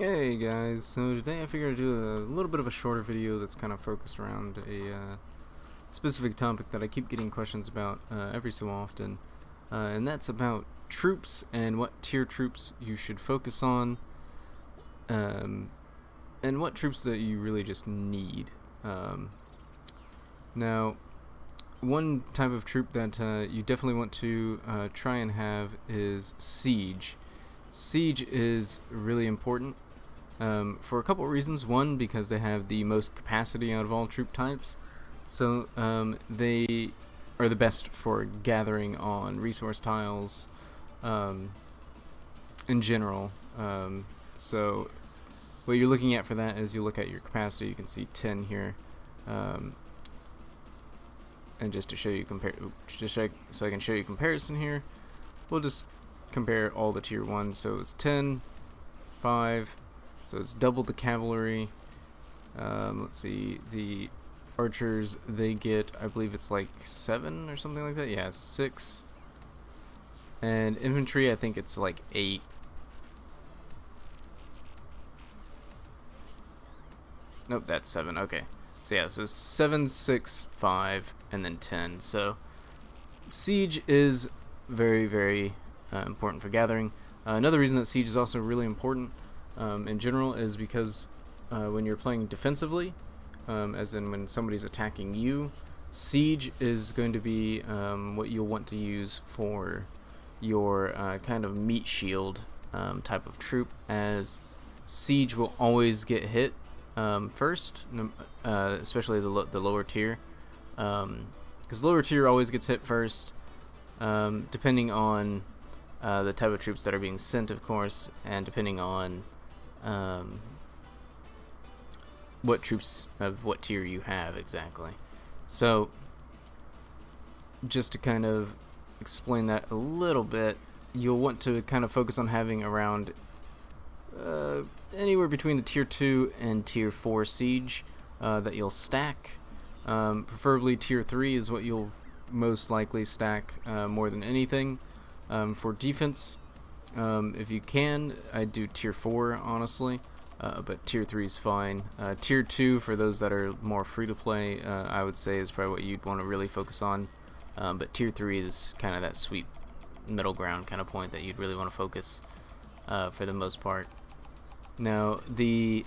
Hey guys, so today I figured I'd do a little bit of a shorter video that's kind of focused around a specific topic that I keep getting questions about every so often, and that's about troops and what tier troops you should focus on, um, and what troops that you really just need. Now, one type of troop that you definitely want to try and have is Siege. Siege is really important. For a couple of reasons. One, because they have the most capacity out of all troop types, so they are the best for gathering on resource tiles in general. So what you're looking at for that is you look at your capacity. You can see 10 here, and just to show you so I can show you comparison here, we'll just compare all the tier 1s. So it's 10, 5. So it's double the cavalry. Let's see, the archers, they get, I believe it's like 7 or something like that. Yeah, 6. And infantry, I think it's like 8. Nope, that's 7. Okay. So yeah, so 7, 6, 5, and then 10. So siege is very, very important for gathering. Another reason that siege is also really important in general is because when you're playing defensively, as in when somebody's attacking you, siege is going to be what you'll want to use for your kind of meat shield type of troop, as siege will always get hit first, especially the lower tier, because lower tier always gets hit first, depending on the type of troops that are being sent, of course, and depending on what troops of what tier you have exactly. So just to kind of explain that a little bit, you'll want to kind of focus on having around anywhere between the tier 2 and tier 4 siege that you'll stack. Preferably tier 3 is what you'll most likely stack more than anything. For defense, if you can, I'd do tier 4 honestly, but tier 3 is fine. Tier 2, for those that are more free to play, I would say is probably what you'd want to really focus on, but tier 3 is kind of that sweet middle ground kind of point that you'd really want to focus for the most part. Now, the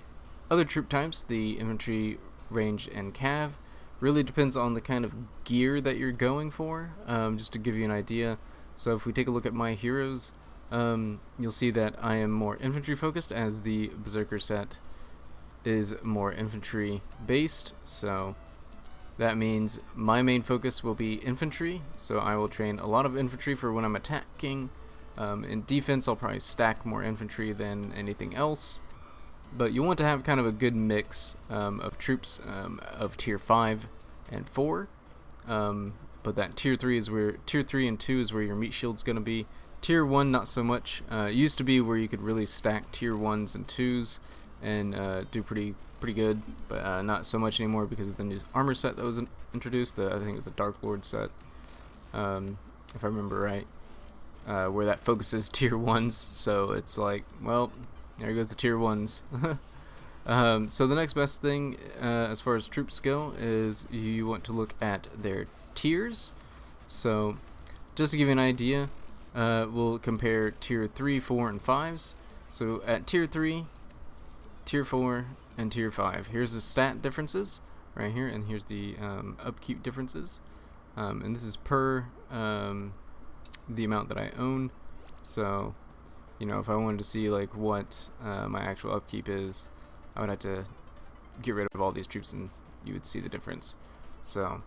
other troop types, the infantry, range, and cav, really depends on the kind of gear that you're going for. Just to give you an idea, so if we take a look at my heroes, you'll see that I am more infantry focused, as the Berserker set is more infantry based. So that means my main focus will be infantry, so I will train a lot of infantry for when I'm attacking. In defense, I'll probably stack more infantry than anything else, but you want to have kind of a good mix of troops of tier 5 and 4. But that tier 3 and 2 is where your meat shield's going to be. Tier 1, not so much. It used to be where you could really stack tier 1s and 2s and do pretty good, but not so much anymore because of the new armor set that was introduced. I think it was the Dark Lord set, if I remember right, where that focuses tier 1s. So it's like, well, there goes the tier 1s. So the next best thing as far as troops go is you want to look at their tiers. So just to give you an idea, we'll compare tier 3, 4, and 5s. So at tier 3, tier 4, and tier 5, here's the stat differences right here, and here's the upkeep differences, and this is per the amount that I own. So, you know, if I wanted to see like what my actual upkeep is, I would have to get rid of all these troops and you would see the difference. So,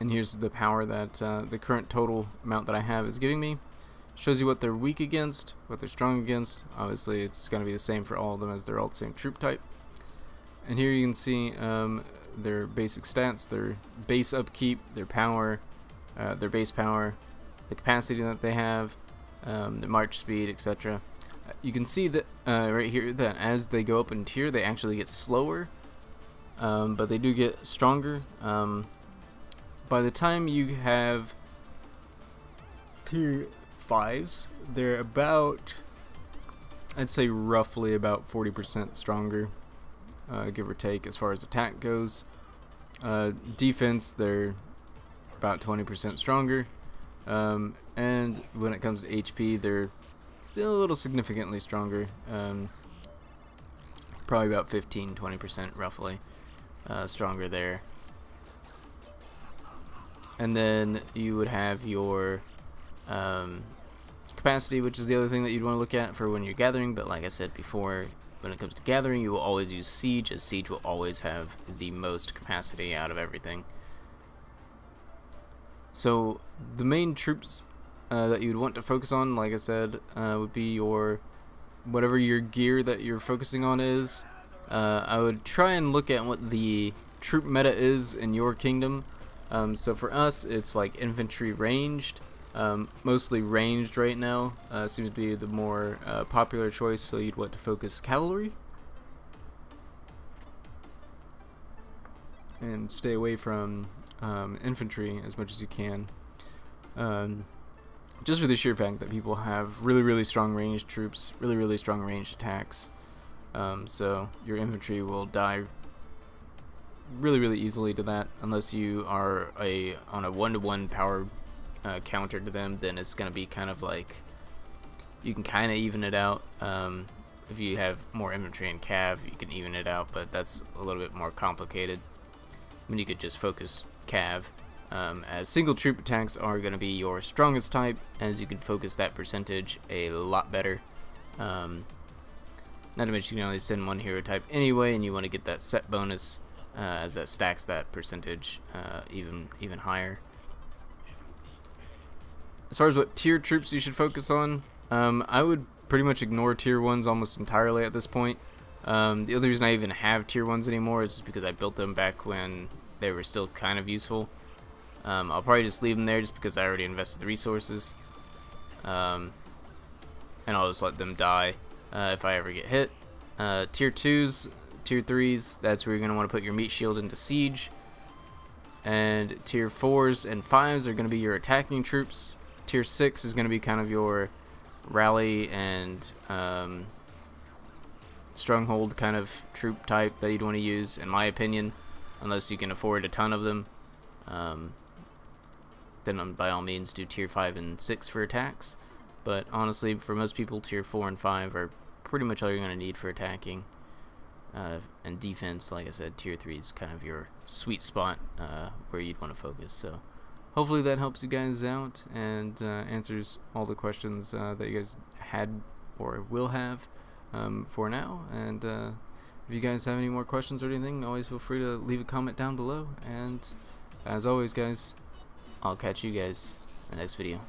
and here's the power that the current total amount that I have is giving me. Shows you what they're weak against, what they're strong against. Obviously it's going to be the same for all of them, as they're all the same troop type. And here you can see their basic stats, their base upkeep, their power, their base power, the capacity that they have, the march speed, etc. You can see that right here that as they go up in tier, they actually get slower, but they do get stronger. By the time you have tier 5s, they're about I'd say roughly about 40% stronger, give or take, as far as attack goes. Defense, they're about 20% stronger. And when it comes to HP, they're still a little significantly stronger. Probably about 15-20% roughly stronger there. And then you would have your capacity, which is the other thing that you'd want to look at for when you're gathering. But like I said before, when it comes to gathering, you will always use siege, as siege will always have the most capacity out of everything. So the main troops that you'd want to focus on, like I said, would be your whatever your gear that you're focusing on is. I would try and look at what the troop meta is in your kingdom. So for us, it's like infantry ranged. Mostly ranged right now seems to be the more popular choice, so you'd want to focus cavalry and stay away from infantry as much as you can, just for the sheer fact that people have really strong ranged troops, really strong ranged attacks, so your infantry will die really easily to that, unless you are on a 1-to-1 power counter to them. Then it's going to be kind of like you can kind of even it out. If you have more infantry and cav, you can even it out, but that's a little bit more complicated. I mean, you could just focus cav, as single troop attacks are going to be your strongest type, as you can focus that percentage a lot better. Not to mention you can only send one hero type anyway, and you want to get that set bonus, as that stacks that percentage even higher. As far as what tier troops you should focus on, I would pretty much ignore tier 1s almost entirely at this point. The only reason I even have tier 1s anymore is just because I built them back when they were still kind of useful. I'll probably just leave them there just because I already invested the resources. And I'll just let them die if I ever get hit. Tier 2s, tier 3s, that's where you're going to want to put your meat shield into siege. And tier 4s and 5s are going to be your attacking troops. Tier 6 is going to be kind of your rally and stronghold kind of troop type that you'd want to use, in my opinion, unless you can afford a ton of them. Then by all means do tier 5 and 6 for attacks. But honestly, for most people, tier 4 and 5 are pretty much all you're going to need for attacking. And defense, like I said, tier 3 is kind of your sweet spot where you'd want to focus. So hopefully that helps you guys out and answers all the questions that you guys had or will have for now. And if you guys have any more questions or anything, always feel free to leave a comment down below. And as always, guys, I'll catch you guys in the next video.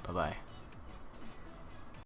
Bye-bye.